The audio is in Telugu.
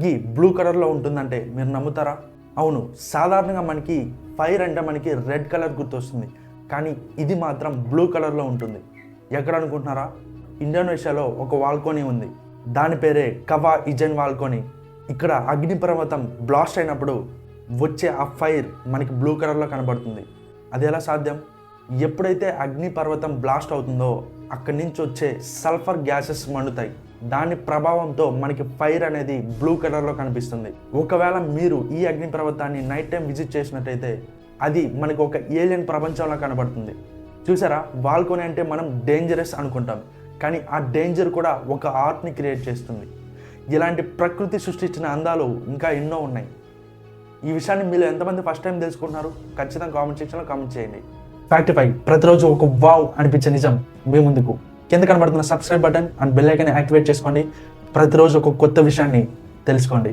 అగ్గి బ్లూ కలర్లో ఉంటుందంటే మీరు నమ్ముతారా? అవును, సాధారణంగా మనకి ఫైర్ అంటే మనకి రెడ్ కలర్ గుర్తొస్తుంది, కానీ ఇది మాత్రం బ్లూ కలర్లో ఉంటుంది. ఎక్కడ అనుకుంటున్నారా? ఇండోనేషియాలో ఒక వాల్కోనీ ఉంది, దాని పేరే కవా ఇజన్ వాల్కోనీ. ఇక్కడ అగ్నిపర్వతం బ్లాస్ట్ అయినప్పుడు వచ్చే ఆ ఫైర్ మనకి బ్లూ కలర్లో కనబడుతుంది. అది ఎలా సాధ్యం? ఎప్పుడైతే అగ్నిపర్వతం బ్లాస్ట్ అవుతుందో అక్కడి నుంచి వచ్చే సల్ఫర్ గ్యాసెస్ మండుతాయి. దాని ప్రభావంతో మనకి ఫైర్ అనేది బ్లూ కలర్లో కనిపిస్తుంది. ఒకవేళ మీరు ఈ అగ్నిపర్వతాన్ని నైట్ టైం విజిట్ చేసినట్టయితే అది మనకు ఒక ఏలియన్ ప్రపంచంలో కనబడుతుంది. చూసారా, వాల్కోనీ అంటే మనం డేంజరస్ అనుకుంటాం, కానీ ఆ డేంజర్ కూడా ఒక ఆర్ట్ని క్రియేట్ చేస్తుంది. ఇలాంటి ప్రకృతి సృష్టించిన అందాలు ఇంకా ఎన్నో ఉన్నాయి. ఈ విషయాన్ని మీరు ఎంతమంది ఫస్ట్ టైం తెలుసుకుంటున్నారు? ఖచ్చితంగా కామెంట్ సెక్షన్లో కామెంట్ చేయండి. ఫ్యాక్టిఫై, ప్రతిరోజు ఒక వావ్ అనిపించే నిజం మీ ముందుకు. కింద కనబడుతున్న subscribe button and bell icon activate చేసుకోండి. ప్రతిరోజు ఒక కొత్త విషయాన్ని తెలుసుకోండి.